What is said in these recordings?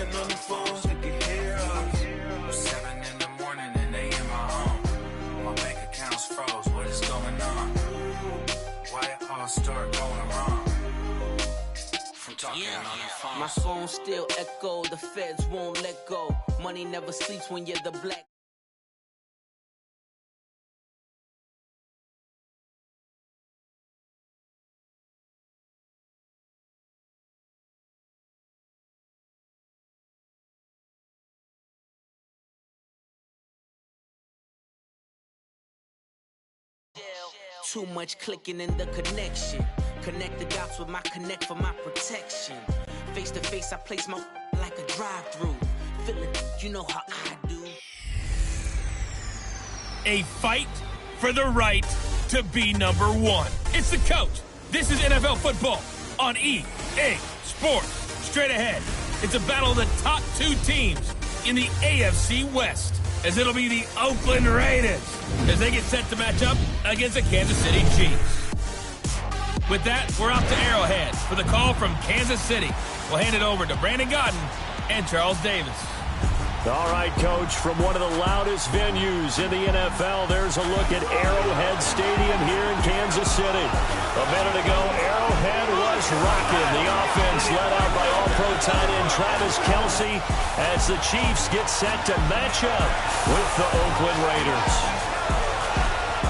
crying on the phone, sick of heroes. 7 in the morning and they in my home. My bank account's froze, what is going on? Why it all start going wrong? From talking on the phone. My phone still echo, the feds won't let go. Money never sleeps when you're the black. Too much clicking in the connection. Connect the dots with my connect for my protection. Face to face, I place my like a drive-through. Feeling, you know how I do. A fight for the right to be number one. It's the coach. This is NFL football on EA Sports. Straight ahead, it's a battle of the top 2 teams in the AFC West, as it'll be the Oakland Raiders as they get set to match up against the Kansas City Chiefs. With that, we're off to Arrowhead for the call from Kansas City. We'll hand it over to Brandon Godden and Charles Davis. All right, Coach, from one of the loudest venues in the NFL, there's a look at Arrowhead Stadium here in Kansas City. A minute ago, Arrowhead was rocking. The offense led out by All-Pro tight end Travis Kelce as the Chiefs get set to match up with the Oakland Raiders.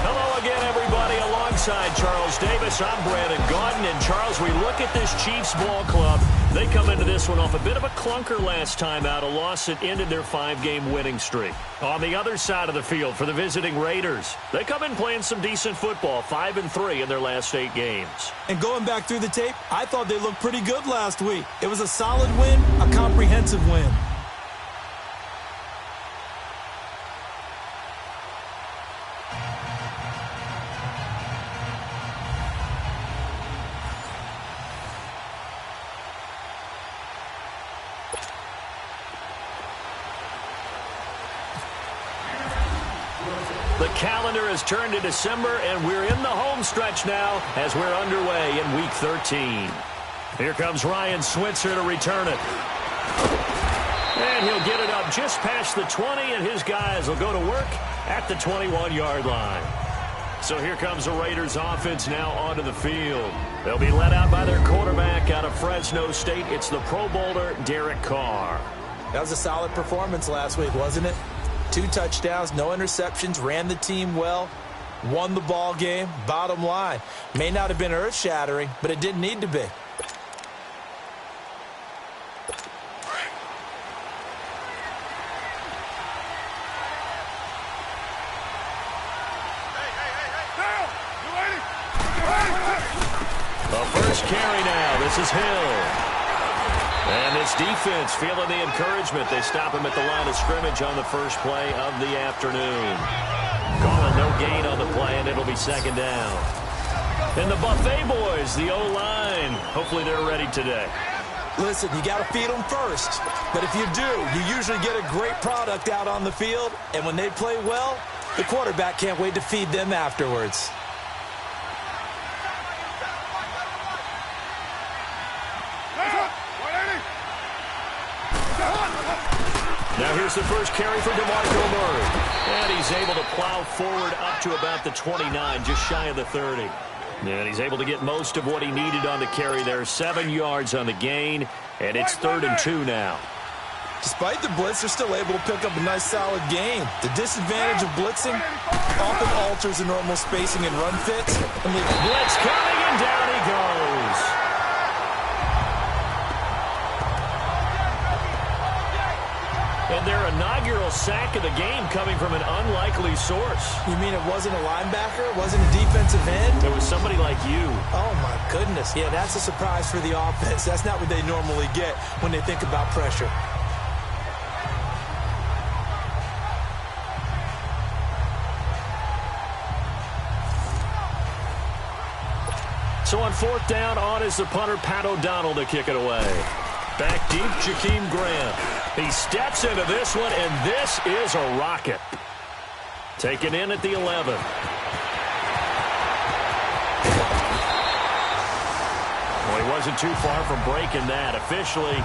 Hello again, everybody. Alongside Charles Davis, I'm Brandon Godden. And Charles, we look at this Chiefs ball club. They come into this one off a bit of a clunker last time out, a loss that ended their 5-game winning streak. On the other side of the field for the visiting Raiders, they come in playing some decent football, 5-3 in their last 8 games. And going back through the tape, I thought they looked pretty good last week. It was a solid win, a comprehensive win. The calendar has turned to December, and we're in the home stretch now as we're underway in Week 13. Here comes Ryan Switzer to return it. And he'll get it up just past the 20, and his guys will go to work at the 21-yard line. So here comes the Raiders offense now onto the field. They'll be led out by their quarterback out of Fresno State. It's the Pro Bowler, Derek Carr. That was a solid performance last week, wasn't it? 2 touchdowns, no interceptions, ran the team well, won the ball game. Bottom line, may not have been earth-shattering, but it didn't need to be. The first carry now. This is Hill. And this defense feeling the encouragement. They stop him at the line of scrimmage on the first play of the afternoon. Calling no gain on the play, and it'll be second down. And the Buffet boys, the O-line, hopefully they're ready today. Listen, you got to feed them first. But if you do, you usually get a great product out on the field. And when they play well, the quarterback can't wait to feed them afterwards. Now here's the first carry for DeMarco Murray. And he's able to plow forward up to about the 29, just shy of the 30. And he's able to get most of what he needed on the carry there. 7 yards on the gain, and it's 3rd and 2 now. Despite the blitz, they're still able to pick up a nice solid gain. The disadvantage of blitzing often alters the normal spacing and run fits. Blitz coming, and down he goes. And their inaugural sack of the game coming from an unlikely source. You mean it wasn't a linebacker? It wasn't a defensive end? It was somebody like you. Oh, my goodness. Yeah, that's a surprise for the offense. That's not what they normally get when they think about pressure. So on 4th down, on is the punter, Pat O'Donnell, to kick it away. Back deep, Jakeem Grant. He steps into this one, and this is a rocket. Taken in at the 11. Well, he wasn't too far from breaking that. Officially,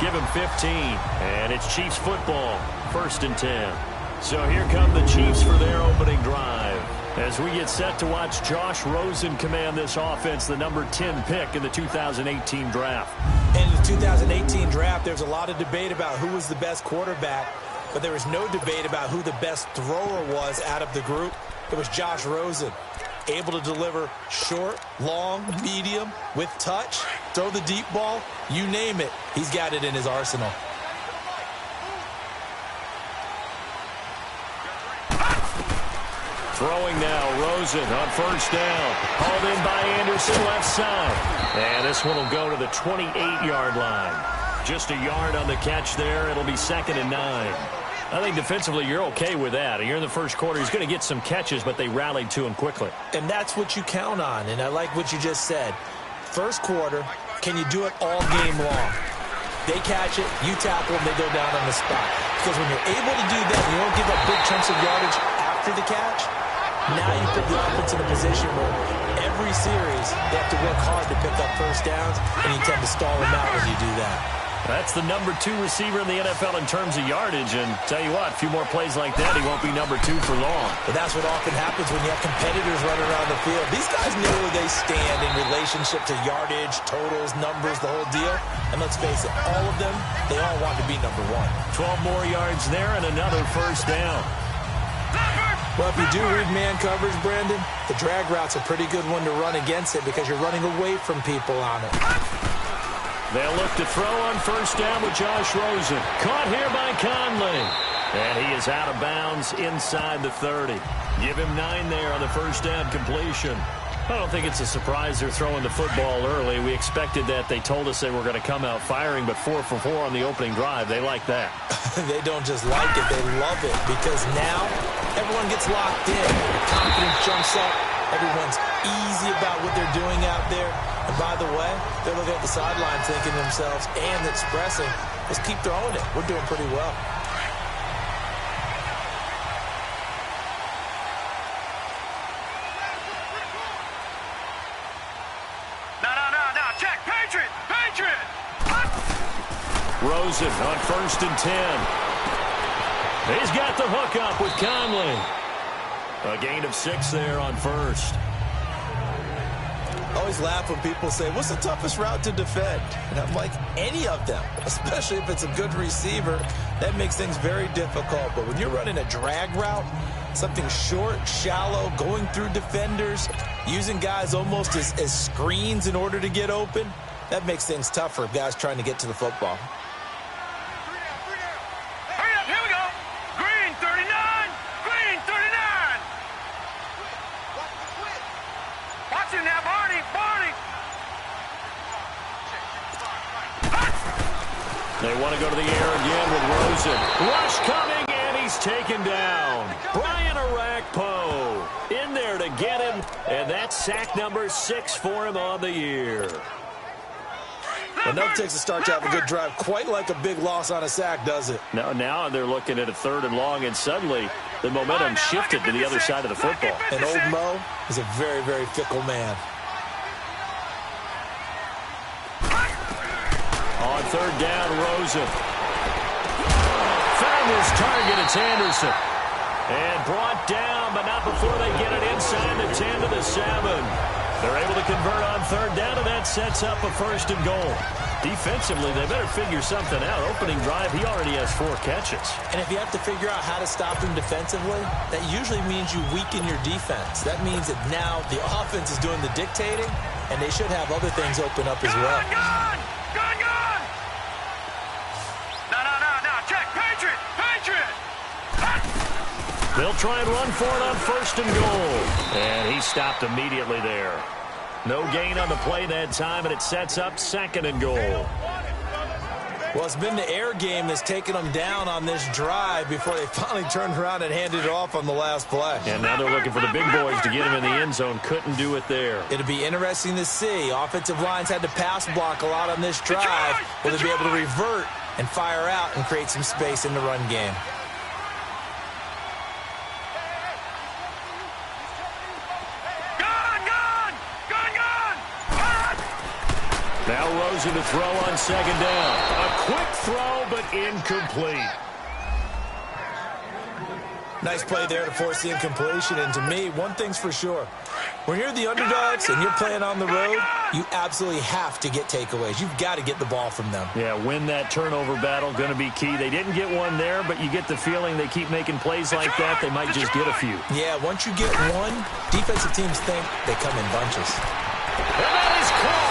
Give him 15. And it's Chiefs football, 1st and 10. So here come the Chiefs for their opening drive. As we get set to watch Josh Rosen command this offense, the number 10 pick in the 2018 draft. In the 2018 draft, there's a lot of debate about who was the best quarterback, but there was no debate about who the best thrower was out of the group. It was Josh Rosen, able to deliver short, long, medium, with touch, throw the deep ball, you name it. He's got it in his arsenal. Throwing now, Rosen on 1st down. Hauled in by Anderson, left side. And this one will go to the 28-yard line. Just a yard on the catch there. It'll be 2nd and 9. I think defensively you're okay with that. You're in the first quarter. He's going to get some catches, but they rallied to him quickly. And that's what you count on, and I like what you just said. First quarter, can you do it all game long? They catch it, you tackle them, they go down on the spot. Because when you're able to do that, you don't give up big chunks of yardage after the catch. Now you put the offense in a position where every series they have to work hard to pick up first downs, and you tend to stall them out when you do that. That's the number 2 receiver in the NFL in terms of yardage, and tell you what, a few more plays like that, he won't be number 2 for long. But that's what often happens when you have competitors running around the field. These guys know where they stand in relationship to yardage, totals, numbers, the whole deal. And let's face it, all of them, they all want to be number 1. 12 more yards there and another first down. Well, if you do read man coverage, Brandon, the drag route's a pretty good one to run against it because you're running away from people on it. They'll look to throw on 1st down with Josh Rosen. Caught here by Conley. And he is out of bounds inside the 30. Give him 9 there on the 1st down completion. I don't think it's a surprise they're throwing the football early. We expected that. They told us they were going to come out firing, but 4 for 4 on the opening drive. They like that. They don't just like it, they love it, because now everyone gets locked in. Confidence jumps up. Everyone's easy about what they're doing out there. And by the way, they're looking at the sideline thinking to themselves and expressing, let's keep throwing it. We're doing pretty well. Rosen on 1st and 10. He's got the hook up with Conley. A gain of 6 there on 1st. I always laugh when people say, what's the toughest route to defend? And I'm like, any of them, especially if it's a good receiver. That makes things very difficult. But when you're running a drag route, something short, shallow, going through defenders, using guys almost as screens in order to get open, that makes things tough for guys trying to get to the football. They want to go to the air again with Rosen. Rush coming, and he's taken down. Brian Arakpo in there to get him, and that's sack number 6 for him on the year. Enough takes a start to have a good drive. Quite like a big loss on a sack, does it? Now they're looking at a 3rd and long, and suddenly the momentum shifted to the other side of the football. And old Mo is a very, very fickle man. On 3rd down, Rosen. Found his target, it's Anderson. And brought down, but not before they get it inside the 10 to the 7. They're able to convert on 3rd down, and that sets up a 1st and goal. Defensively, they better figure something out. Opening drive, he already has 4 catches. And if you have to figure out how to stop him defensively, that usually means you weaken your defense. That means that now the offense is doing the dictating, and they should have other things open up as well. They'll try and run for it on 1st and goal. And he stopped immediately there. No gain on the play that time, and it sets up 2nd and goal. Well, it's been the air game that's taken them down on this drive before they finally turned around and handed it off on the last play. And now they're looking for the big boys to get him in the end zone. Couldn't do it there. It'll be interesting to see. Offensive lines had to pass block a lot on this drive. Will they be able to revert and fire out and create some space in the run game? Now Rosen to throw on second down. A quick throw, but incomplete. Nice play there to force the incompletion. And to me, one thing's for sure. When you're the underdogs and you're playing on the road, you absolutely have to get takeaways. You've got to get the ball from them. Yeah, win that turnover battle, going to be key. They didn't get one there, but you get the feeling they keep making plays like that, they might just get a few. Yeah, once you get one, defensive teams think they come in bunches. And that is caught.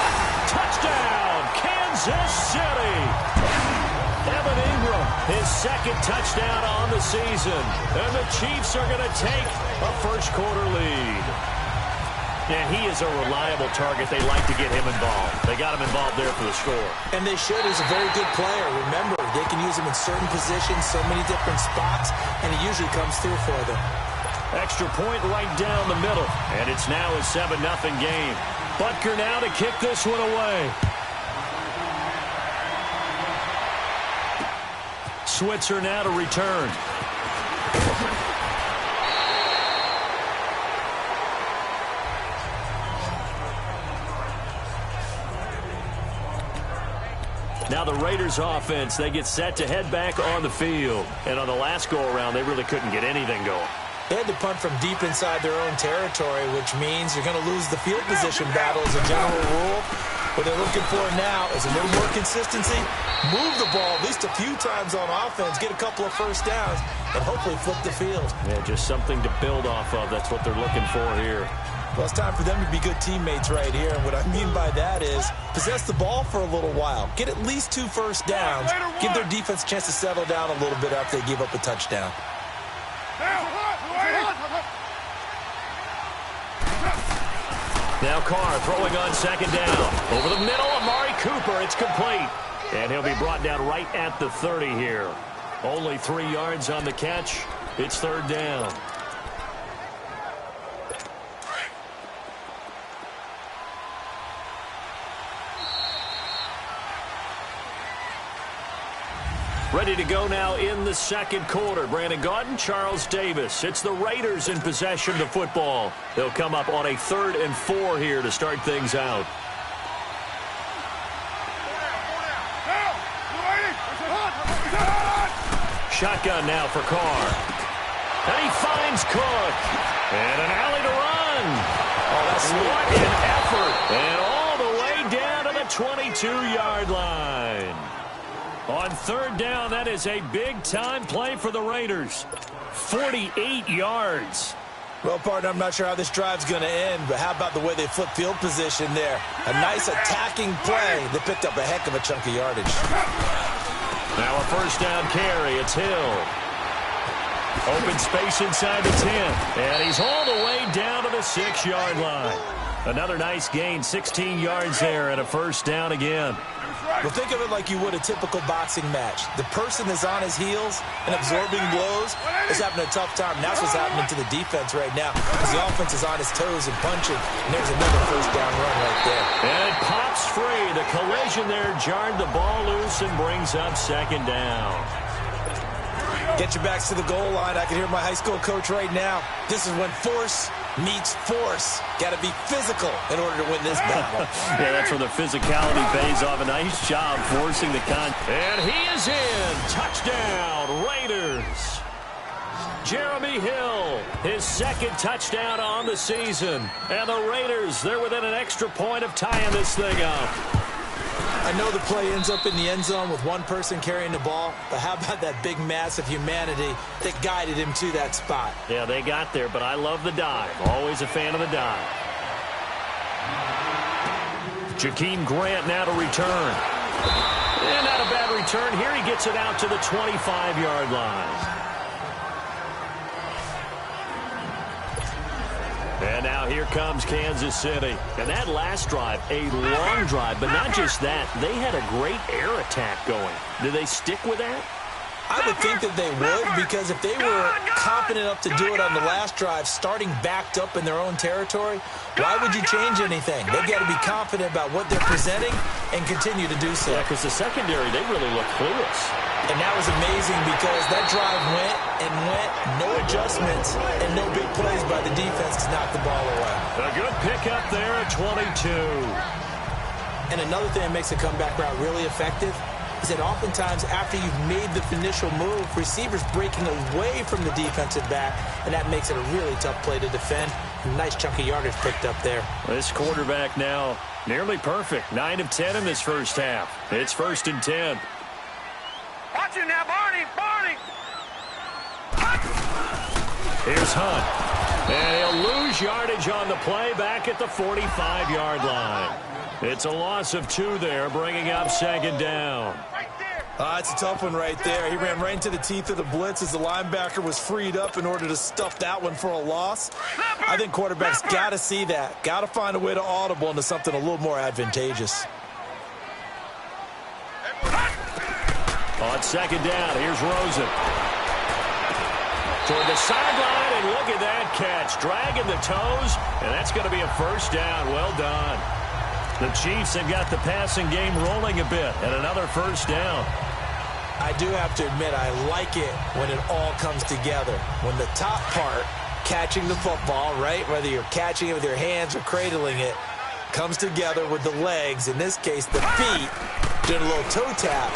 Touchdown, Kansas City. Evan Ingram, his second touchdown on the season. And the Chiefs are going to take a first-quarter lead. And he is a reliable target. They like to get him involved. They got him involved there for the score. And they should. He's a very good player. Remember, they can use him in certain positions, so many different spots, and he usually comes through for them. Extra point right down the middle. And it's now a 7-0 game. Butker now to kick this one away. Switzer now to return. Now the Raiders offense, they get set to head back on the field. And on the last go-around, they really couldn't get anything going. They had to punt from deep inside their own territory, which means you're going to lose the field position battle as a general rule. What they're looking for now is a little more consistency, move the ball at least a few times on offense, get a couple of first downs, and hopefully flip the field. Yeah, just something to build off of. That's what they're looking for here. Well, it's time for them to be good teammates right here. And what I mean by that is possess the ball for a little while, get at least 2 first downs, give their defense a chance to settle down a little bit after they give up a touchdown. Now Carr throwing on second down. Over the middle, Amari Cooper. It's complete. And he'll be brought down right at the 30 here. Only 3 yards on the catch. It's third down. Ready to go now in the second quarter. Brandon Gaudin, Charles Davis. It's the Raiders in possession of the football. They'll come up on a 3rd and 4 here to start things out. Shotgun now for Carr. And he finds Cook. And an alley to run. Oh, that's what an effort. And all the way down to the 22-yard line. On third down, that is a big-time play for the Raiders. 48 yards. Well, partner, I'm not sure how this drive's going to end, but how about the way they flip field position there? A nice attacking play that picked up a heck of a chunk of yardage. Now a first down carry. It's Hill. Open space inside the 10. And he's all the way down to the 6-yard line. Another nice gain, 16 yards there, and a first down again. Well, think of it like you would a typical boxing match. The person is on his heels and absorbing blows is having a tough time. And that's what's happening to the defense right now because the offense is on his toes and punching. And there's another first down run right there. And it pops free. The collision there jarred the ball loose and brings up second down. Get your backs to the goal line. I can hear my high school coach right now. This is when force meets force. Got to be physical in order to win this battle. Yeah, that's where the physicality pays off. A nice job forcing the contact. And he is in. Touchdown, Raiders. Jeremy Hill, his second touchdown on the season. And the Raiders, they're within an extra point of tying this thing up. I know the play ends up in the end zone with one person carrying the ball, but how about that big mass of humanity that guided him to that spot? Yeah, they got there, but I love the dive. Always a fan of the dive. Jakeem Grant now to return. And not a bad return. Here he gets it out to the 25-yard line. And now here comes Kansas City. And that last drive, a long drive, but not just that. They had a great air attack going. Do they stick with that? I would think that they would, because if they were confident enough to do it on the last drive, starting backed up in their own territory, why would you change anything? They've got to be confident about what they're presenting and continue to do so. Yeah, because the secondary, they really look clueless. And that was amazing because that drive went and went, no adjustments, and no big plays by the defense to knock the ball away. A good pickup there at 22. And another thing that makes a comeback route really effective is that oftentimes after you've made the initial move, receivers breaking away from the defensive back, and that makes it a really tough play to defend. A nice chunk of yardage picked up there. This quarterback now nearly perfect. 9 of 10 in this first half. It's 1st and 10. Watch it now, Barney! Barney! Here's Hunt. And he'll lose yardage on the play back at the 45-yard line. It's a loss of 2 there, bringing up 2nd down. It's a tough one right there. He ran right into the teeth of the blitz as the linebacker was freed up in order to stuff that one for a loss. I think quarterbacks got to see that. Got to find a way to audible into something a little more advantageous. On 2nd down, here's Rosen. Toward the sideline, and look at that catch. Dragging the toes, and that's going to be a 1st down. Well done. The Chiefs have got the passing game rolling a bit, and another 1st down. I do have to admit, I like it when it all comes together. When the top part, catching the football, right, whether you're catching it with your hands or cradling it, comes together with the legs, in this case the feet, doing a little toe tap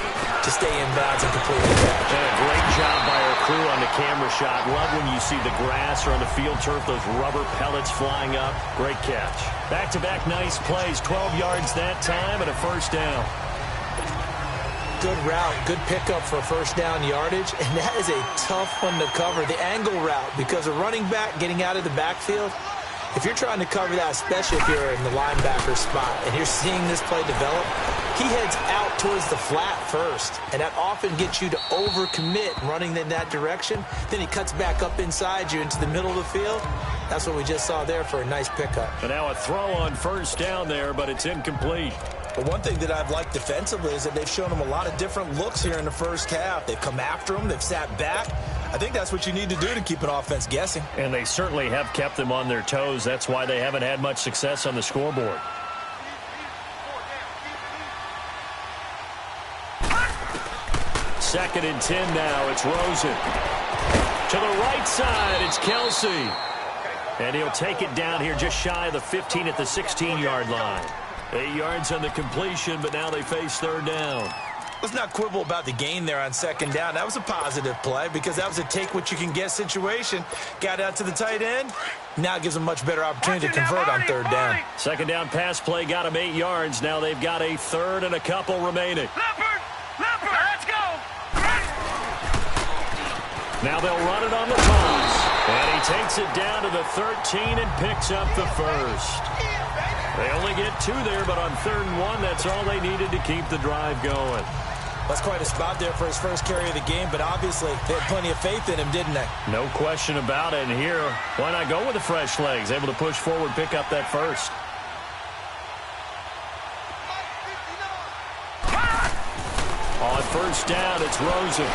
to stay in bounds and complete the catch. And a great job by our crew on the camera shot. Love when you see the grass or on the field turf, those rubber pellets flying up. Great catch. Back-to-back nice plays, 12 yards that time and a 1st down. Good route, good pickup for 1st down yardage, and that is a tough one to cover, the angle route, because a running back getting out of the backfield, if you're trying to cover that, especially if you're in the linebacker spot and you're seeing this play develop, he heads out towards the flat first, and that often gets you to overcommit running in that direction. Then he cuts back up inside you into the middle of the field. That's what we just saw there for a nice pickup. And now a throw on 1st down there, but it's incomplete. But one thing that I've liked defensively is that they've shown him a lot of different looks here in the first half. They've come after him. They've sat back. I think that's what you need to do to keep an offense guessing. And they certainly have kept them on their toes. That's why they haven't had much success on the scoreboard. Second and 10 now. It's Rosen. To the right side, it's Kelsey. And he'll take it down here just shy of the 15 at the 16-yard line. 8 yards on the completion, but now they face 3rd down. Let's not quibble about the gain there on 2nd down. That was a positive play because that was a take-what-you-can-get situation. Got out to the tight end. Now gives them a much better opportunity to convert on 3rd down. 2nd down pass play got them 8 yards. Now they've got a 3rd and a couple remaining. Leopard! Leopard! Let's go! Now they'll run it on the toss. And he takes it down to the 13 and picks up the 1st. They only get 2 there, but on 3rd and 1, that's all they needed to keep the drive going. That's quite a spot there for his first carry of the game, but obviously they had plenty of faith in him, didn't they? No question about it. And here, why not go with the fresh legs? Able to push forward, pick up that 1st. On 1st down, it's Rosen.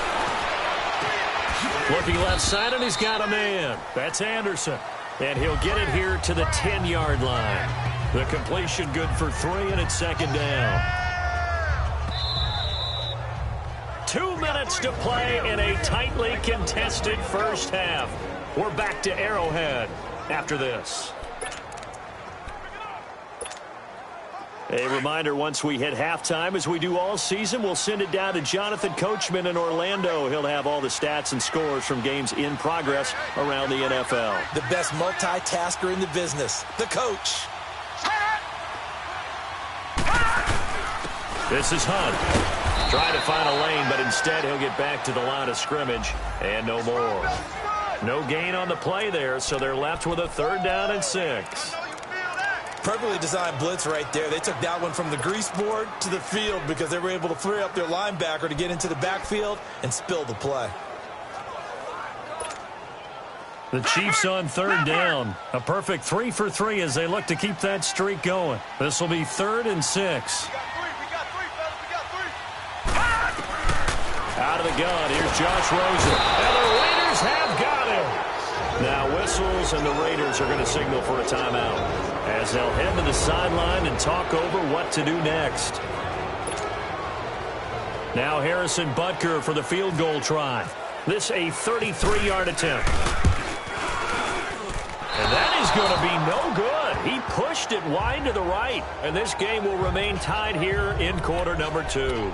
Looking left side, and he's got a man. That's Anderson. And he'll get it here to the 10-yard line. The completion good for 3, and it's 2nd down. 2 minutes to play in a tightly contested first half. We're back to Arrowhead after this. A reminder, once we hit halftime, as we do all season, we'll send it down to Jonathan Coachman in Orlando. He'll have all the stats and scores from games in progress around the NFL. The best multitasker in the business, the coach. This is Hunt. Trying to find a lane, but instead he'll get back to the line of scrimmage and no more. No gain on the play there, so they're left with a 3rd down and 6. Perfectly designed blitz right there. They took that one from the grease board to the field because they were able to free up their linebacker to get into the backfield and spill the play. The Chiefs on 3rd down. A perfect 3 for 3 as they look to keep that streak going. This will be 3rd and 6. Out of the gun, here's Josh Rosen. And the Raiders have got him. Now whistles, and the Raiders are going to signal for a timeout as they'll head to the sideline and talk over what to do next. Now Harrison Butker for the field goal try. This a 33-yard attempt. And that is going to be no good. He pushed it wide to the right, and this game will remain tied here in quarter number 2.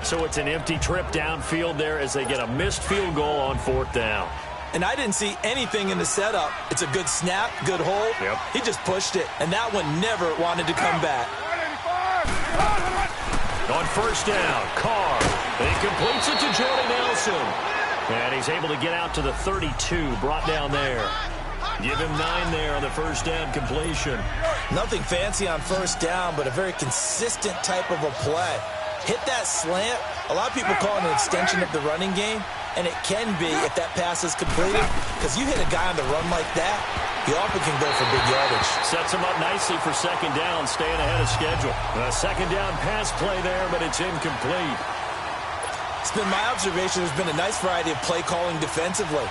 So it's an empty trip downfield there as they get a missed field goal on 4th down. And I didn't see anything in the setup. It's a good snap, good hold. Yep. He just pushed it, and that one never wanted to come back. On 1st down, Carr. He completes it to Jordy Nelson. And he's able to get out to the 32, brought down there. Give him 9 there on the 1st down completion. Nothing fancy on 1st down, but a very consistent type of a play. Hit that slant. A lot of people call it an extension of the running game, and it can be if that pass is completed, because you hit a guy on the run like that, he often can go for big yardage. Sets him up nicely for 2nd down, staying ahead of schedule. A 2nd down pass play there, but it's incomplete. It's been my observation there's been a nice variety of play calling defensively.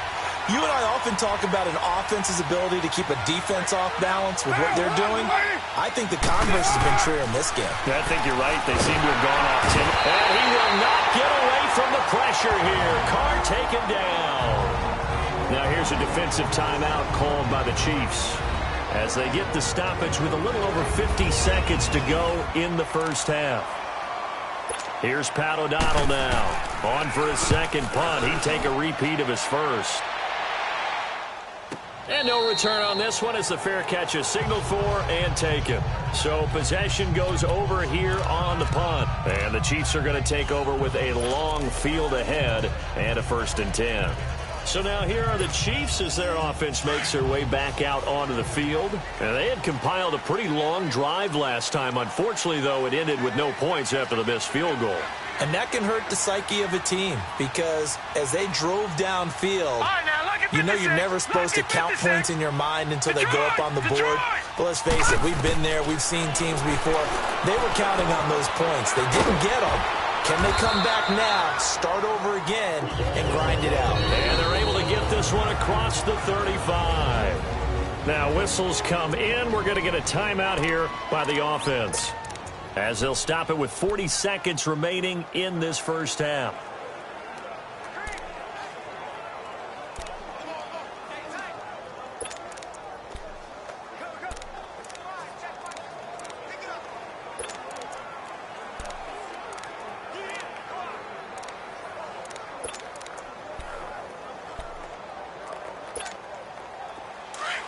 You and I often talk about an offense's ability to keep a defense off balance with what they're doing. I think the converse has been true in this game. I think you're right. They seem to have gone off, Tim. And he will not get away from the pressure here. Carr taken down. Now here's a defensive timeout called by the Chiefs as they get the stoppage with a little over 50 seconds to go in the 1st half. Here's Pat O'Donnell now. On for his 2nd punt. He'd take a repeat of his 1st. And no return on this one as the fair catch is signaled for and taken. So possession goes over here on the punt. And the Chiefs are going to take over with a long field ahead and a 1st and 10. So now here are the Chiefs as their offense makes their way back out onto the field. And they had compiled a pretty long drive last time. Unfortunately, though, it ended with no points after the missed field goal. And that can hurt the psyche of a team because as they drove downfield, you know you're never supposed to count points in your mind until they go up on the board. But let's face it, we've been there. We've seen teams before. They were counting on those points. They didn't get them. Can they come back now, start over again, and grind it out? And they're able to get this one across the 35. Now whistles come in. We're going to get a timeout here by the offense as they'll stop it with 40 seconds remaining in this 1st half.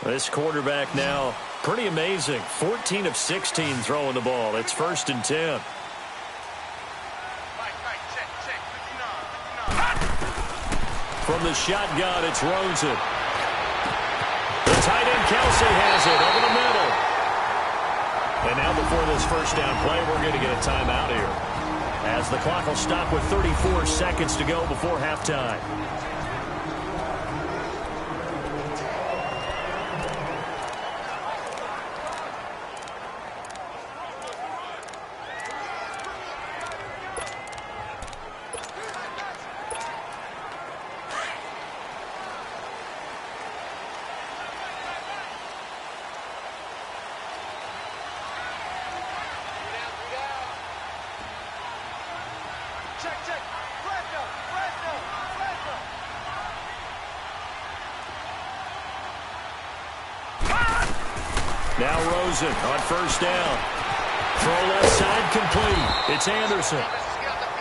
This quarterback now, pretty amazing. 14 of 16 throwing the ball. It's 1st and 10. From the shotgun, it's Rosen. The tight end, Kelsey, has it over the middle. And now before this 1st down play, we're going to get a timeout here, as the clock will stop with 34 seconds to go before halftime. Now Rosen on 1st down. Throw left side complete. It's Anderson.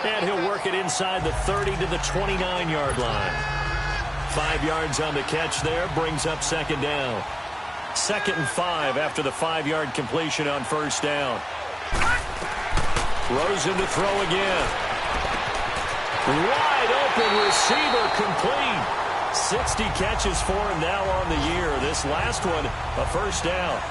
And he'll work it inside the 30 to the 29-yard line. 5 yards on the catch there. Brings up 2nd down. 2nd and 5 after the 5-yard completion on 1st down. Rosen to throw again. Wide open receiver complete. 60 catches for him now on the year. This last one, a 1st down.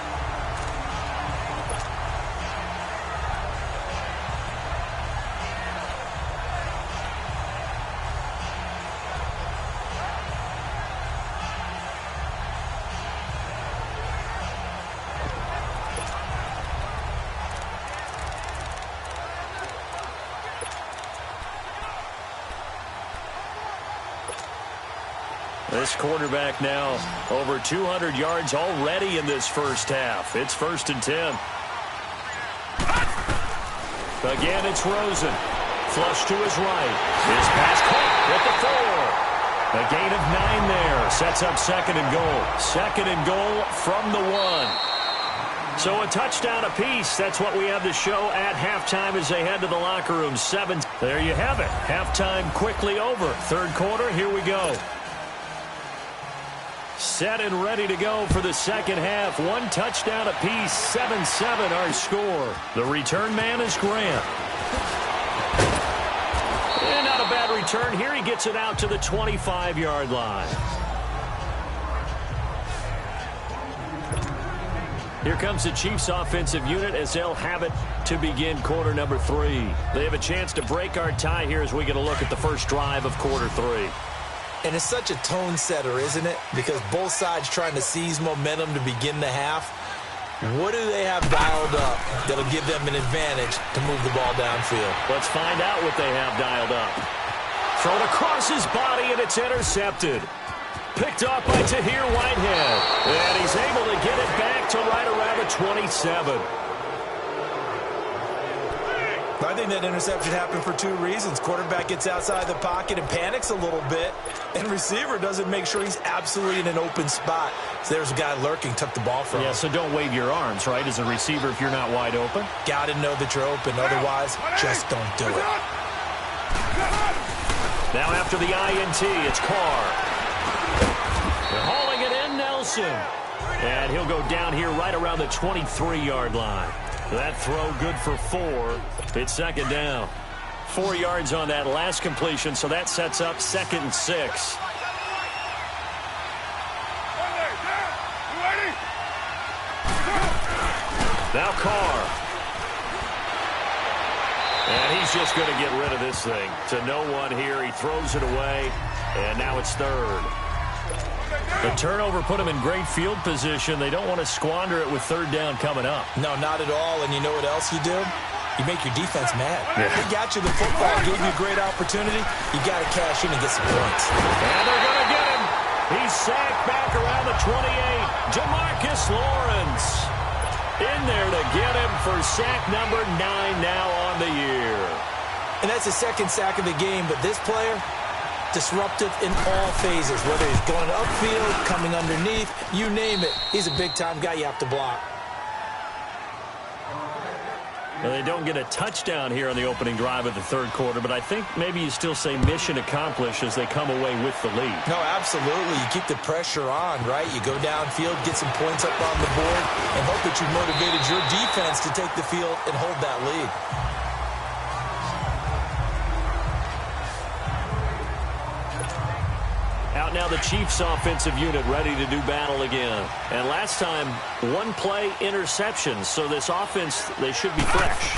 This quarterback now over 200 yards already in this 1st half. It's 1st and 10. Again, it's Rosen. Flush to his right. His pass caught at the 4. A gain of 9 there. Sets up 2nd and goal. 2nd and goal from the 1. So a touchdown apiece. That's what we have to show at halftime as they head to the locker room. 7. There you have it. Halftime quickly over. Third quarter, here we go. Set and ready to go for the second half. 1 touchdown apiece. 7-7 our score. The return man is Grant. And not a bad return here. He gets it out to the 25-yard line. Here comes the Chiefs offensive unit as they'll have it to begin quarter number 3. They have a chance to break our tie here as we get a look at the first drive of quarter 3. And it's such a tone setter, isn't it? Because both sides trying to seize momentum to begin the half. What do they have dialed up that'll give them an advantage to move the ball downfield? Let's find out what they have dialed up. Thrown across his body, and it's intercepted. Picked off by Tahir Whitehead. And he's able to get it back to right around the 27. I think that interception happened for 2 reasons. Quarterback gets outside the pocket and panics a little bit, and receiver doesn't make sure he's absolutely in an open spot. So there's a guy lurking, took the ball from him. Yeah, so don't wave your arms, right, as a receiver if you're not wide open. Got to know that you're open. Otherwise, just don't do it. Now after the INT, it's Carr. They're hauling it in, Nelson. And he'll go down here right around the 23-yard line. That throw good for 4. It's second down. 4 yards on that last completion, so that sets up 2nd and 6. Now Carr. And he's just going to get rid of this thing. To no one here. He throws it away, and now it's 3rd. The turnover put him in great field position. They don't want to squander it with 3rd down coming up. No, not at all. And you know what else you do? You make your defense mad. Yeah. They got you the football, gave you a great opportunity. You got to cash in and get some points. And they're going to get him. He's sacked back around the 28. Jamarcus Lawrence in there to get him for sack number 9 now on the year. And that's the 2nd sack of the game, but this player, disruptive in all phases, whether he's going upfield, coming underneath, you name it. He's a big-time guy you have to block. Well, they don't get a touchdown here on the opening drive of the 3rd quarter, but I think maybe you still say mission accomplished as they come away with the lead. No, absolutely. You keep the pressure on, right? You go downfield, get some points up on the board, and hope that you motivated your defense to take the field and hold that lead. Out now the Chiefs offensive unit ready to do battle again. And last time, 1-play interceptions. So this offense, they should be fresh.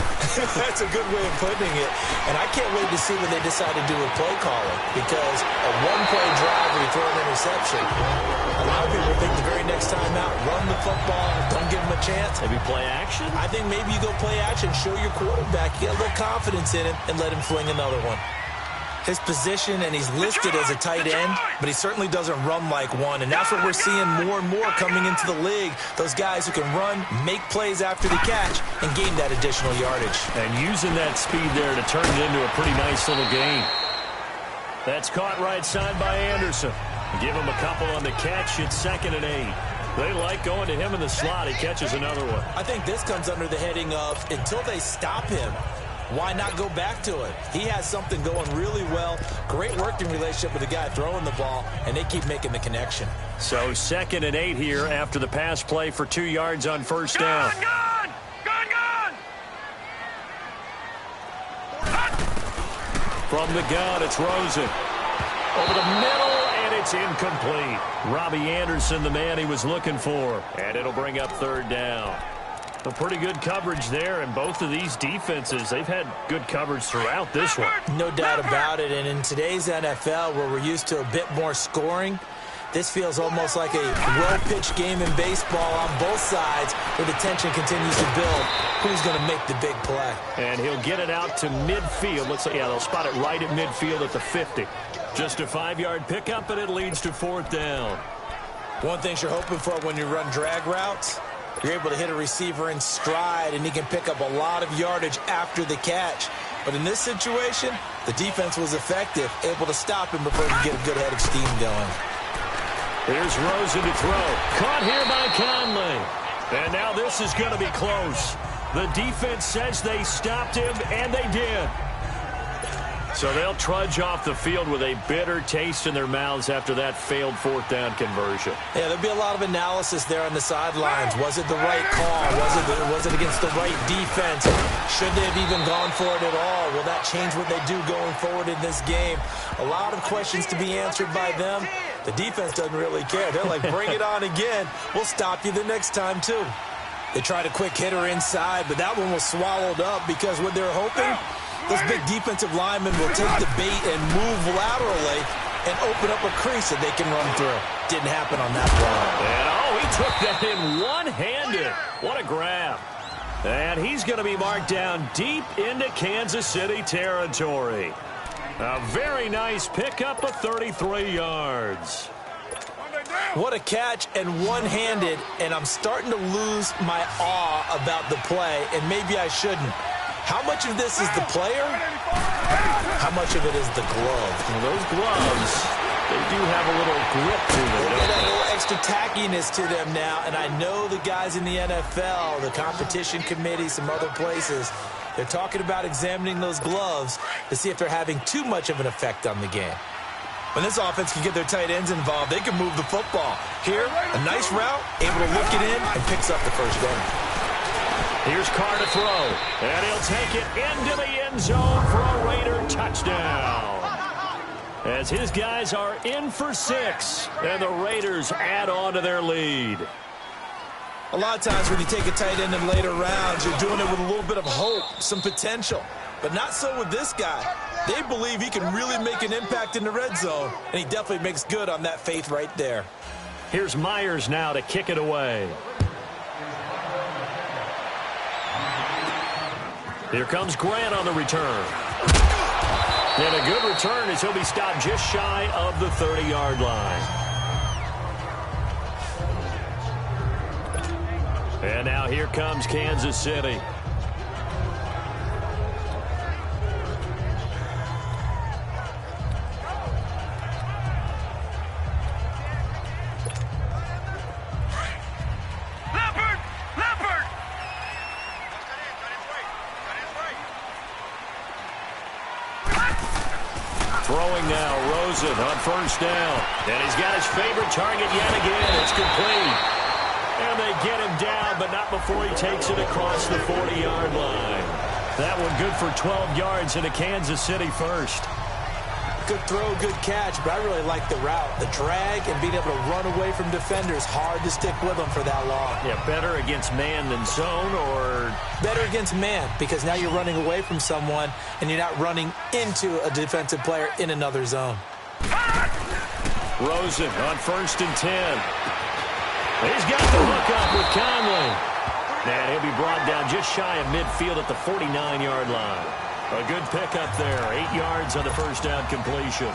That's a good way of putting it. And I can't wait to see when they decide to do a play calling. Because a 1-play drive where you throw an interception, a lot of people think the very next time out, run the football, don't give them a chance. Maybe play action? I think maybe you go play action, show your quarterback, get a little confidence in him, and let him fling another one. His position, and he's listed as a tight end, but he certainly doesn't run like one, and that's what we're seeing more and more coming into the league. Those guys who can run, make plays after the catch, and gain that additional yardage. And using that speed there to turn it into a pretty nice little gain. That's caught right side by Anderson. Give him a couple on the catch. It's 2nd and 8. They like going to him in the slot. He catches another one. I think this comes under the heading of until they stop him, why not go back to it? He has something going really well. Great working relationship with the guy throwing the ball, and they keep making the connection. So 2nd and 8 here after the pass play for 2 yards on 1st down. Gun! From the gun, it's Rosen. Over the middle, and it's incomplete. Robbie Anderson, the man he was looking for. And it'll bring up 3rd down. A pretty good coverage there, and both of these defenses, they've had good coverage throughout this one. No doubt about it, and in today's NFL, where we're used to a bit more scoring, this feels almost like a well-pitched game in baseball on both sides, where the tension continues to build. Who's going to make the big play? And he'll get it out to midfield. Let's say, yeah, they'll spot it right at midfield at the 50. Just a 5-yard pickup, and it leads to 4th down. One thing you're hoping for when you run drag routes, you're able to hit a receiver in stride, and he can pick up a lot of yardage after the catch. But in this situation, the defense was effective, able to stop him before he could get a good head of steam going. Here's Rosen to throw. Caught here by Conley. And now this is going to be close. The defense says they stopped him, and they did. So they'll trudge off the field with a bitter taste in their mouths after that failed fourth down conversion. Yeah, there'll be a lot of analysis there on the sidelines. Was it the right call? Was it against the right defense? Should they have even gone for it at all? Will that change what they do going forward in this game? A lot of questions to be answered by them. The defense doesn't really care. They're like, bring it on again. We'll stop you the next time, too. They tried a quick hitter inside, but that one was swallowed up because what they're hoping, those big defensive linemen will take the bait and move laterally and open up a crease that they can run through. Didn't happen on that play. And, he took that in one-handed. What a grab. And he's going to be marked down deep into Kansas City territory. A very nice pickup of 33 yards. What a catch, and one-handed, and I'm starting to lose my awe about the play, and maybe I shouldn't. How much of this is the player? How much of it is the glove? Well, those gloves, they do have a little grip to them. They got a little extra tackiness to them now, and I know the guys in the NFL, the competition committee, some other places, they're talking about examining those gloves to see if they're having too much of an effect on the game. When this offense can get their tight ends involved, they can move the football. Here, a nice route, able to look it in, and picks up the first down. Here's Carr to throw, and he'll take it into the end zone for a Raider touchdown. As his guys are in for 6, and the Raiders add on to their lead. A lot of times when you take a tight end in later rounds, you're doing it with a little bit of hope, some potential. But not so with this guy. They believe he can really make an impact in the red zone, and he definitely makes good on that faith right there. Here's Myers now to kick it away. Here comes Grant on the return. And a good return as he'll be stopped just shy of the 30-yard line. And now here comes Kansas City. Throwing now, Rosen on first down. And he's got his favorite target yet again. It's complete. And they get him down, but not before he takes it across the 40-yard line. That one good for 12 yards into Kansas City first. Good throw, good catch, but I really like the route. The drag and being able to run away from defenders, hard to stick with them for that long. Yeah, better against man than zone, or? Better against man, because now you're running away from someone and you're not running into a defensive player in another zone. Rosen on first and 10. He's got the hook up with Conley. And he'll be brought down just shy of midfield at the 49-yard line. A good pickup there. 8 yards on the first down completion.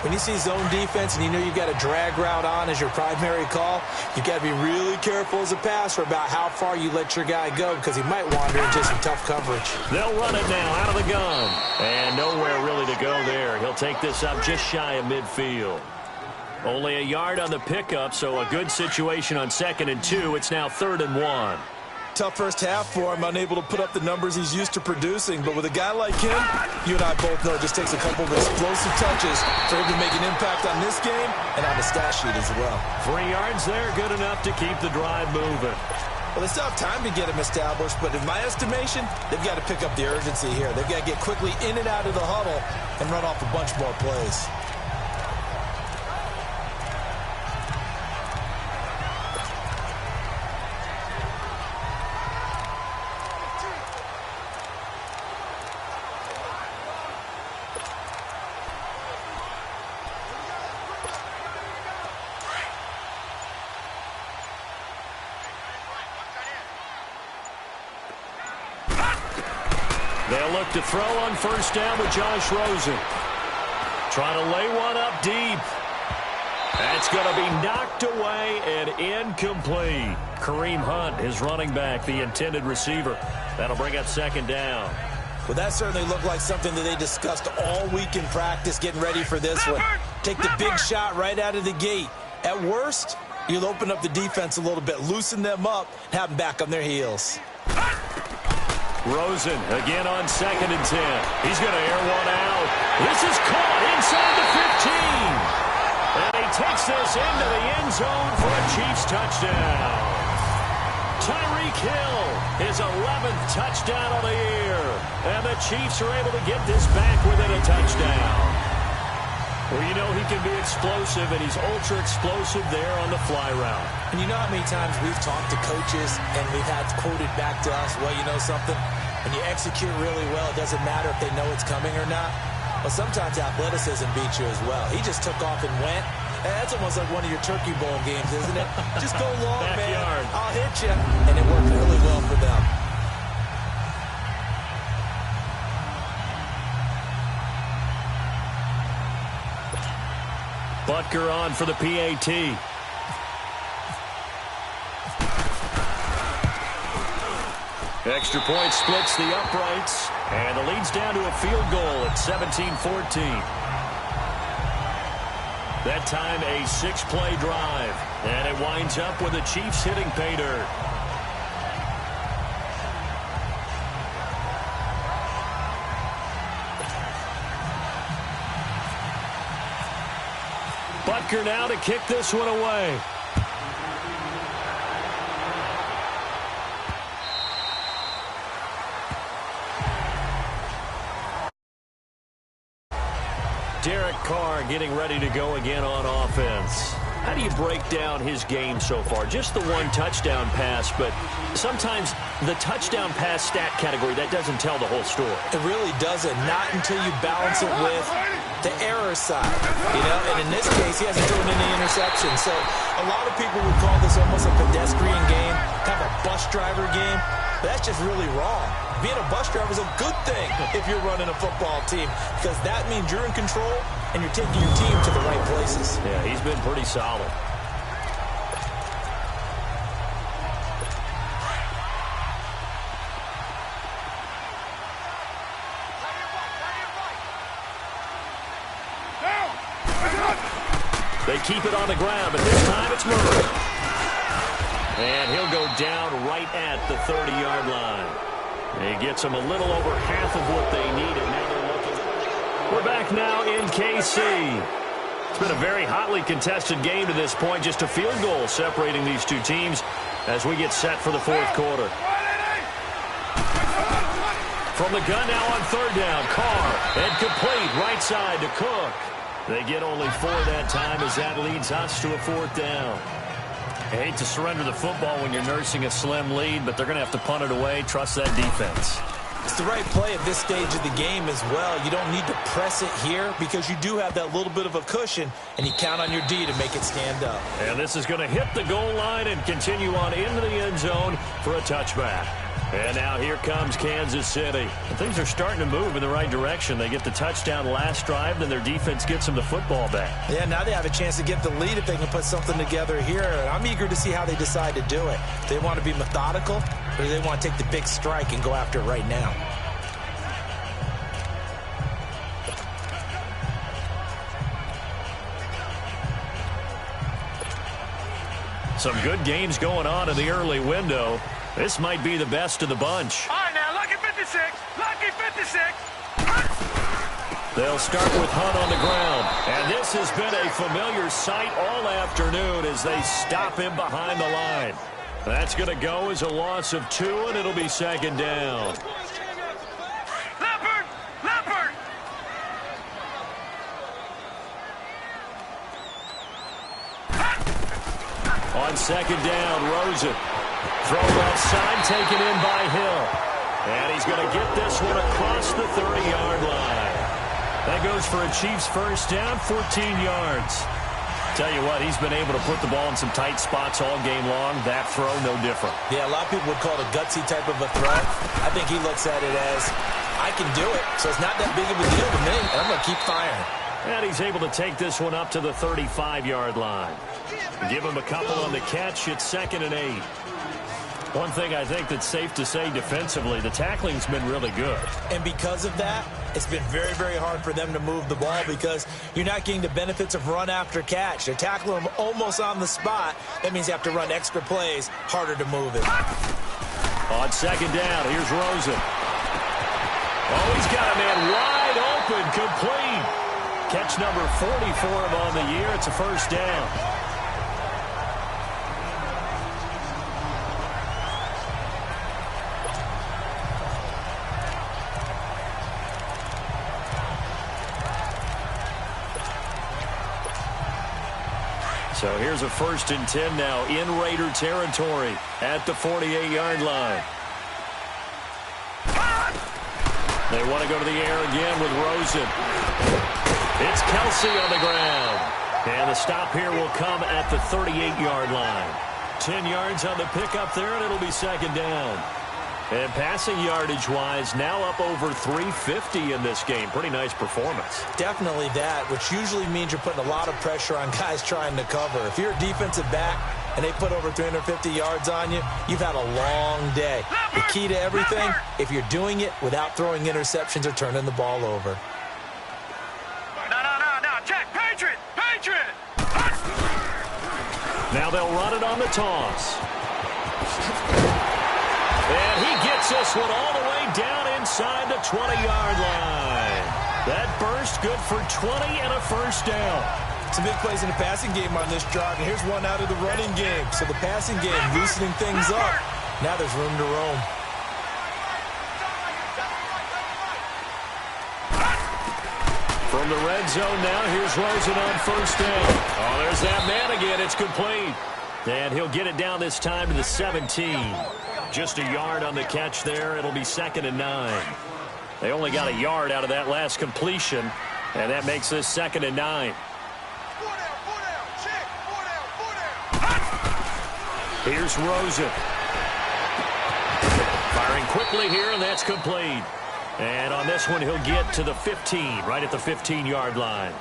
When you see zone defense and you know you've got a drag route on as your primary call, you've got to be really careful as a passer about how far you let your guy go because he might wander into some tough coverage. They'll run it now out of the gun. And nowhere really to go there. He'll take this up just shy of midfield. Only a yard on the pickup, so a good situation on 2nd and 2. It's now 3rd and 1. Tough first half for him, unable to put up the numbers he's used to producing. But with a guy like him, you and I both know it just takes a couple of explosive touches for him to make an impact on this game and on the stat sheet as well. 3 yards there, good enough to keep the drive moving. Well, they still have time to get him established, but in my estimation, they've got to pick up the urgency here. They've got to get quickly in and out of the huddle and run off a bunch more plays. They'll look to throw on first down with Josh Rosen. Trying to lay one up deep. That's going to be knocked away and incomplete. Kareem Hunt, his running back, the intended receiver. That'll bring up 2nd down. Well, that certainly looked like something that they discussed all week in practice getting ready for this one. Take the big shot right out of the gate. At worst, You'll open up the defense a little bit, loosen them up, have them back on their heels. Rosen again on 2nd and 10. He's going to air one out. This is caught inside the 15. And he takes this into the end zone for a Chiefs touchdown. Tyreek Hill, his 11th touchdown of the year. And the Chiefs are able to get this back within a touchdown. Well, you know he can be explosive, and he's ultra-explosive there on the fly route. And you know how many times we've talked to coaches and we've had quoted back to us, well, you know something? When you execute really well, it doesn't matter if they know it's coming or not. Well, sometimes athleticism beats you as well. He just took off and went. And that's almost like one of your Turkey Bowl games, isn't it? Just go long, man. I'll hit you. And it worked really well for them. Butker on for the PAT. Extra point splits the uprights, and the lead's down to a field goal at 17-14. That time a 6-play drive, and it winds up with the Chiefs hitting pay dirt. Butker now to kick this one away. Derek Carr getting ready to go again on offense. How do you break down his game so far? Just the one touchdown pass, but sometimes the touchdown pass stat category, that doesn't tell the whole story. It really doesn't. Not until you balance it with the error side. You know, and in this case, he hasn't thrown any interceptions. So a lot of people would call this almost a pedestrian game, kind of a bus driver game. But that's just really wrong. Being a bus driver is a good thing if you're running a football team, because that means you're in control and you're taking your team to the right places. Yeah, he's been pretty solid. They keep it on the ground, but this time it's Murray. And he'll go down right at the 30-yard line. He gets them a little over half of what they needed. Now they're looking. We're back now in KC. It's been a very hotly contested game to this point. Just a field goal separating these two teams as we get set for the fourth quarter. From the gun now on 3rd down. Carr, and complete right side to Cook. They get only 4 that time as that leads us to a 4th down. I hate to surrender the football when you're nursing a slim lead, but they're going to have to punt it away. Trust that defense. It's the right play at this stage of the game as well. You don't need to press it here because you do have that little bit of a cushion, and you count on your D to make it stand up. And this is going to hit the goal line and continue on into the end zone for a touchback. And now here comes Kansas City. And things are starting to move in the right direction. They get the touchdown last drive, then their defense gets them the football back. Yeah, now they have a chance to get the lead if they can put something together here. And I'm eager to see how they decide to do it. Do they want to be methodical, or do they want to take the big strike and go after it right now? Some good games going on in the early window. This might be the best of the bunch. All right, now, lucky 56. Lucky 56. They'll start with Hunt on the ground. And this has been a familiar sight all afternoon as they stop him behind the line. That's going to go as a loss of 2, and it'll be 2nd down. Leopard! Leopard! On 2nd down, Rosen. Throw left side, taken in by Hill. And he's going to get this one across the 30-yard line. That goes for a Chiefs first down, 14 yards. Tell you what, he's been able to put the ball in some tight spots all game long. That throw, no different. Yeah, a lot of people would call it a gutsy type of a throw. I think he looks at it as, I can do it, so it's not that big of a deal to me, and I'm going to keep firing. And he's able to take this one up to the 35-yard line. Give him a couple on the catch. It's 2nd and 8. One thing I think that's safe to say defensively, the tackling's been really good. And because of that, It's been very, very hard for them to move the ball because you're not getting the benefits of run after catch. They're tackling them almost on the spot. That means you have to run extra plays, harder to move it. On second down, here's Rosen. Oh, he's got a man wide open, complete. Catch number 40 for him on the year. It's a first down. So here's a 1st and 10 now in Raider territory at the 48-yard line. They want to go to the air again with Rosen. It's Kelsey on the ground. And the stop here will come at the 38-yard line. 10 yards on the pickup there, and it'll be second down. And passing yardage-wise, now up over 350 in this game. Pretty nice performance. Definitely that, which usually means you're putting a lot of pressure on guys trying to cover. If you're a defensive back and they put over 350 yards on you, you've had a long day. The key to everything, if you're doing it without throwing interceptions or turning the ball over. No, check, Patriot! Now they'll run it on the toss. And he gets this one all the way down inside the 20-yard line. That burst good for 20 and a first down. Some big plays in the passing game on this drive, and here's one out of the running game. So the passing game loosening things up. Now there's room to roam. From the red zone now, here's Rosen on first down. Oh, there's that man again. It's complete. And he'll get it down this time to the 17. Just a yard on the catch there. It'll be 2nd and 9. They only got a yard out of that last completion, and that makes this 2nd and 9. Here's Rosen. Firing quickly here, and that's complete. And on this one, he'll get to the 15, right at the 15-yard line.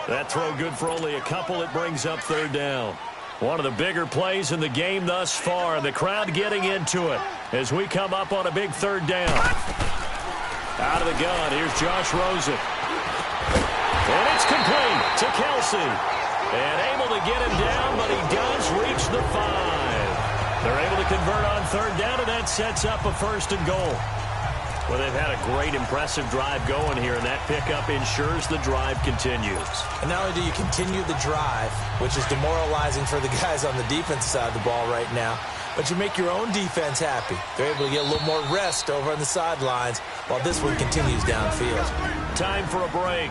That throw good for only a couple. It brings up 3rd down. One of the bigger plays in the game thus far. The crowd getting into it as we come up on a big 3rd down. Out of the gun, here's Josh Rosen. And it's complete to Kelsey. And able to get him down, but he does reach the 5. They're able to convert on 3rd down, and that sets up a 1st and goal. Well, they've had a great, impressive drive going here, and that pickup ensures the drive continues. And not only do you continue the drive, which is demoralizing for the guys on the defense side of the ball right now, but you make your own defense happy. They're able to get a little more rest over on the sidelines while this one continues downfield. Time for a break.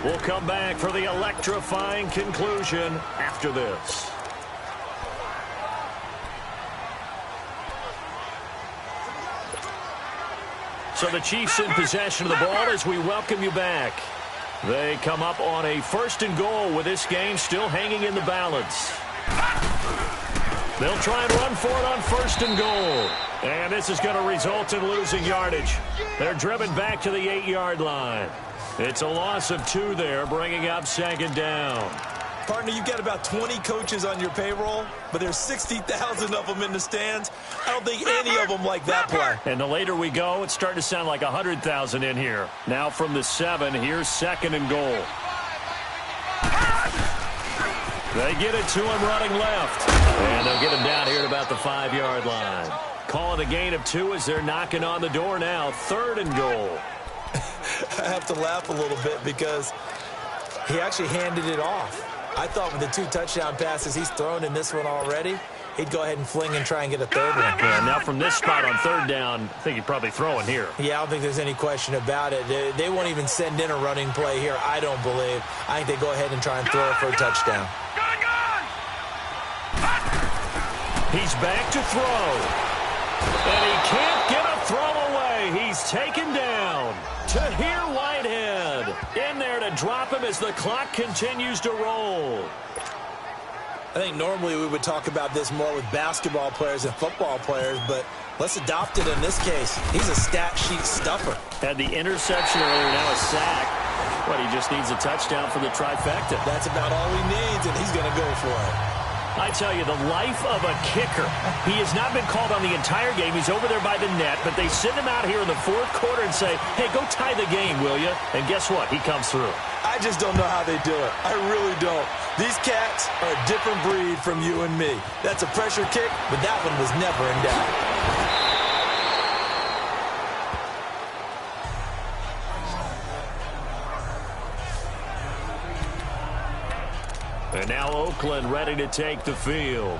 We'll come back for the electrifying conclusion after this. So the Chiefs in possession of the ball as we welcome you back. They come up on a 1st and goal with this game still hanging in the balance. They'll try and run for it on 1st and goal. And this is going to result in losing yardage. They're driven back to the 8-yard line. It's a loss of 2 there, bringing up 2nd down. Partner, you've got about 20 coaches on your payroll, but there's 60,000 of them in the stands. I don't think any of them like that play. And the later we go, it's starting to sound like 100,000 in here. Now from the 7, here's 2nd and goal. They get it to him running left. And they'll get him down here at about the 5-yard line. Calling a gain of 2 as they're knocking on the door now. 3rd and goal. I have to laugh a little bit because he actually handed it off. I thought with the 2 touchdown passes he's thrown in this one already, he'd go ahead and fling and try and get a 3rd one. Yeah, now from this spot on 3rd down, I think he'd probably throw in here. Yeah, I don't think there's any question about it. They won't even send in a running play here, I don't believe. I think they go ahead and try and throw it for a touchdown. He's back to throw. And he can't get a throw away. He's taken down. Tahir Whitehead in there to drop him as the clock continues to roll. I think normally we would talk about this more with basketball players and football players, but let's adopt it in this case. He's a stat sheet stuffer. Had the interception earlier, now a sack. But he just needs a touchdown for the trifecta. That's about all he needs, and he's going to go for it. I tell you, the life of a kicker. He has not been called on the entire game. He's over there by the net, but they send him out here in the fourth quarter and say, hey, go tie the game, will you? And guess what? He comes through. I just don't know how they do it. I really don't. These cats are a different breed from you and me. That's a pressure kick, but that one was never in doubt. And now Oakland ready to take the field.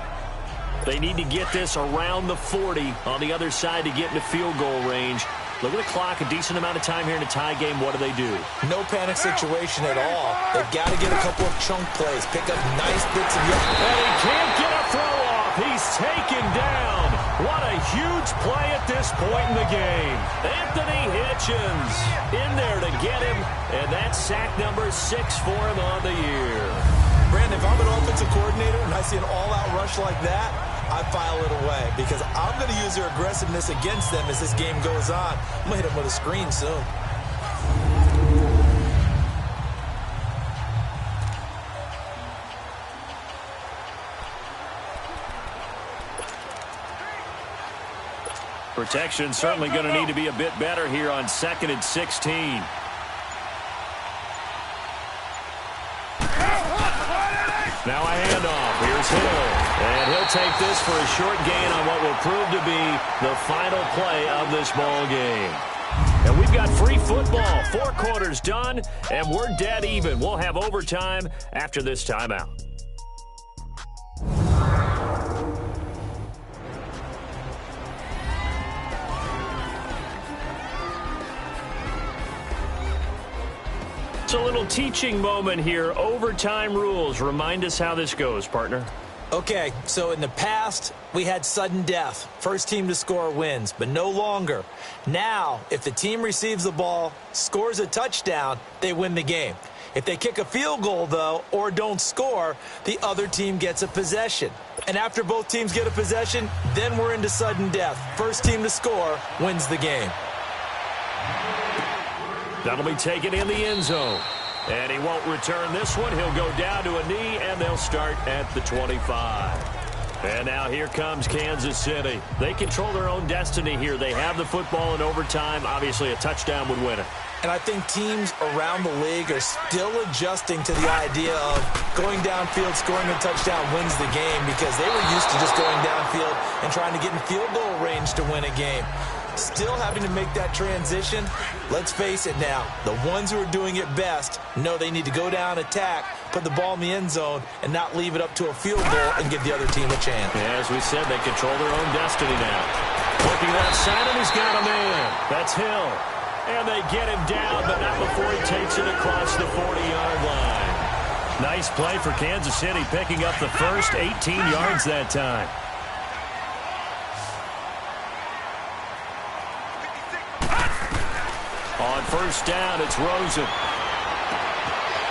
They need to get this around the 40 on the other side to get into field goal range. Look at the clock, a decent amount of time here in a tie game. What do? No panic situation at all. They've got to get a couple of chunk plays, pick up nice bits of yard. And he can't get a throw off. He's taken down. What a huge play at this point in the game. Anthony Hitchens in there to get him, and that's sack number 6 for him on the year. Brandon, if I'm an offensive coordinator and I see an all-out rush like that, I file it away because I'm going to use their aggressiveness against them as this game goes on. I'm going to hit them with a screen soon. Protection certainly going to need to be a bit better here on 2nd and 16. Now a handoff. Here's Hill. And he'll take this for a short gain on what will prove to be the final play of this ball game. And we've got free football. 4 quarters done, and we're dead even. We'll have overtime after this timeout. It's a little teaching moment here. Overtime rules. Remind us how this goes, partner. Okay, so in the past, we had sudden death. First team to score wins, but no longer. Now, if the team receives the ball, scores a touchdown, they win the game. If they kick a field goal, though, or don't score, the other team gets a possession. And after both teams get a possession, then we're into sudden death. First team to score wins the game. That'll be taken in the end zone. And he won't return this one. He'll go down to a knee, and they'll start at the 25. And now here comes Kansas City. They control their own destiny here. They have the football in overtime. Obviously, a touchdown would win it. And I think teams around the league are still adjusting to the idea of going downfield, scoring a touchdown wins the game because they were used to just going downfield and trying to get in field goal range to win a game. Still having to make that transition. Let's face it now, the ones who are doing it best know they need to go down, attack, put the ball in the end zone, and not leave it up to a field goal and give the other team a chance. Yeah, as we said, they control their own destiny now. Working left side, and he's got a man. That's Hill. And they get him down, but not before he takes it across the 40-yard line. Nice play for Kansas City, picking up the first 18 yards that time. On first down, it's Rosen.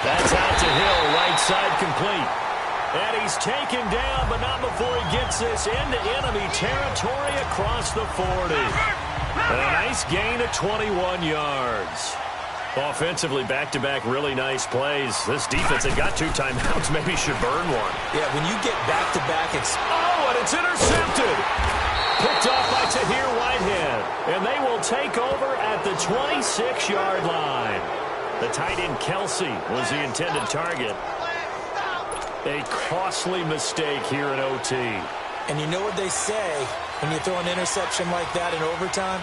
That's out to Hill, right side complete. And he's taken down, but not before he gets this into enemy territory across the 40. And a nice gain of 21 yards. Offensively, back-to-back really nice plays. This defense, they got 2 timeouts, maybe should burn one. Yeah, when you get back-to-back, it's... Oh, and it's intercepted. Picked off by Tahir Whitehead. And they will take over at the 26-yard line. The tight end Kelsey was the intended target. A costly mistake here in OT. And you know what they say when you throw an interception like that in overtime?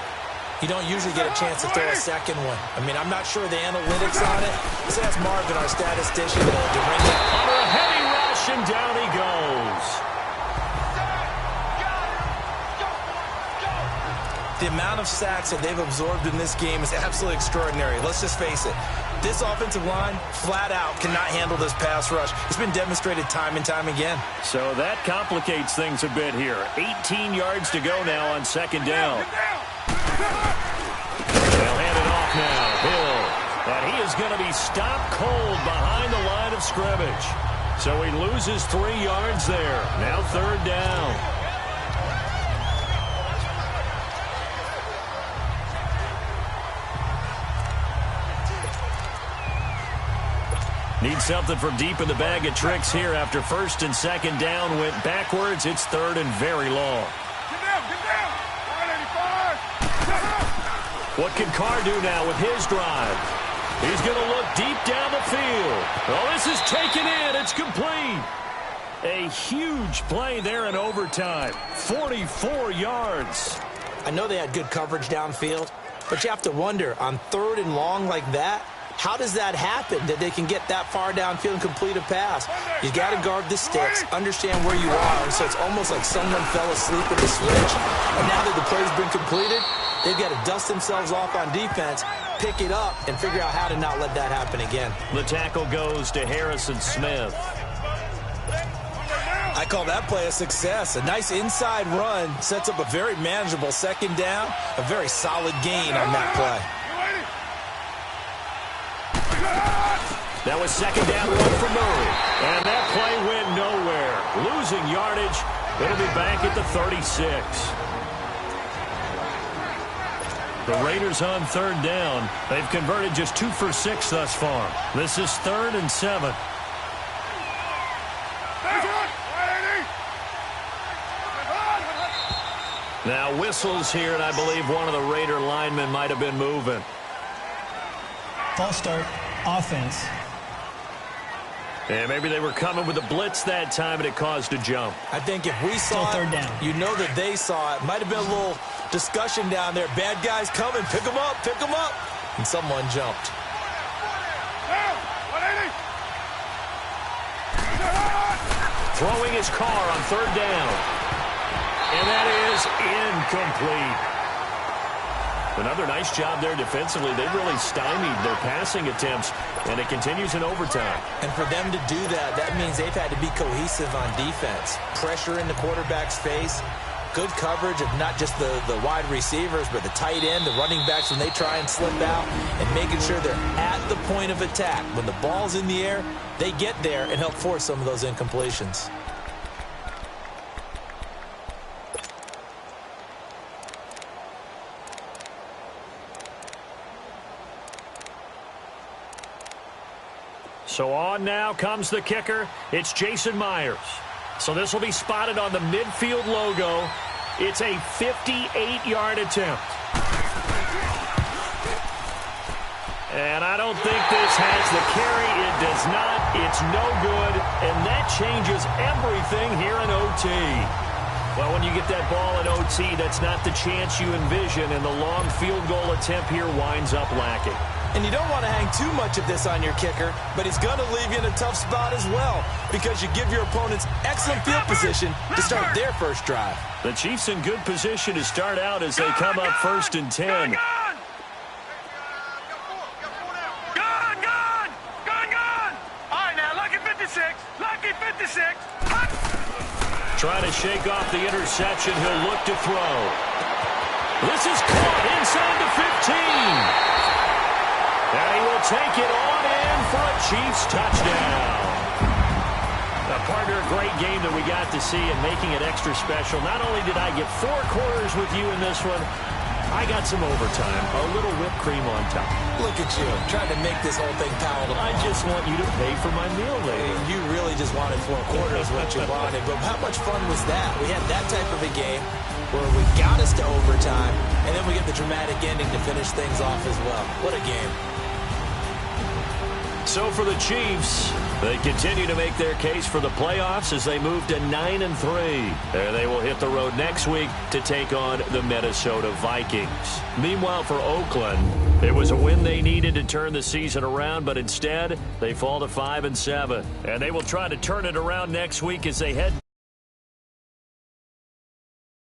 You don't usually get a chance to throw a second one. I mean, I'm not sure the analytics on it. Let's ask Marvin, our statistician, to bring that. Under a heavy rush, and down he goes. The amount of sacks that they've absorbed in this game is absolutely extraordinary. Let's just face it. This offensive line, flat out, cannot handle this pass rush. It's been demonstrated time and time again. So that complicates things a bit here. 18 yards to go now on second down. They'll hand it off now. Hill. And he is going to be stopped cold behind the line of scrimmage. So he loses 3 yards there. Now third down. Need something from deep in the bag of tricks here after first and second down went backwards. It's third and very long. Get down. 185. What can Carr do now with his drive? He's going to look deep down the field. Oh, this is taken in. It's complete. A huge play there in overtime. 44 yards. I know they had good coverage downfield, but you have to wonder, on third and long like that, how does that happen, that they can get that far downfield and complete a pass? You got to guard the sticks, understand where you are, so it's almost like someone fell asleep at the switch, and now that the play's been completed, they've got to dust themselves off on defense, pick it up, and figure out how to not let that happen again. The tackle goes to Harrison Smith. I call that play a success. A nice inside run sets up a very manageable second down, a very solid gain on that play. That was second down run for Murray. And that play went nowhere. Losing yardage. It'll be back at the 36. The Raiders on third down. They've converted just 2 for 6 thus far. This is 3rd and 7. Now whistles here, and I believe one of the Raider linemen might have been moving. False start, offense. And maybe they were coming with a blitz that time, and it caused a jump. I think if we saw it, third down. You know that they saw it. Might have been a little discussion down there. Bad guys coming. Pick them up. Pick them up. And someone jumped. Throwing his car on third down. And that is incomplete. Another nice job there defensively. They really stymied their passing attempts, and it continues in overtime. And for them to do that, that means they've had to be cohesive on defense. Pressure in the quarterback's face. Good coverage of not just the wide receivers, but the tight end, the running backs when they try and slip out, and making sure they're at the point of attack. When the ball's in the air, they get there and help force some of those incompletions. So on now comes the kicker. It's Jason Myers. So this will be spotted on the midfield logo. It's a 58-yard attempt. And I don't think this has the carry. It does not. It's no good. And that changes everything here in OT. Well, when you get that ball in OT, that's not the chance you envision, and the long field goal attempt here winds up lacking. And you don't want to hang too much of this on your kicker, but he's going to leave you in a tough spot as well, because you give your opponents excellent field position to start their first drive. The Chiefs in good position to start out as they come up 1st and 10. Trying to shake off the interception. He'll look to throw. This is caught inside the 15. And he will take it on in for a Chiefs touchdown. Now, partner, a great game that we got to see, and making it extra special. Not only did I get 4 quarters with you in this one, I got some overtime, a little whipped cream on top. Look at you, trying to make this whole thing palatable. I just want you to pay for my meal later. You really just wanted 4 quarters what you wanted, but how much fun was that? We had that type of a game where we got us to overtime, and then we get the dramatic ending to finish things off as well. What a game. So for the Chiefs, they continue to make their case for the playoffs as they move to 9-3. And they will hit the road next week to take on the Minnesota Vikings. Meanwhile, for Oakland, it was a win they needed to turn the season around, but instead they fall to 5-7. And they will try to turn it around next week as they head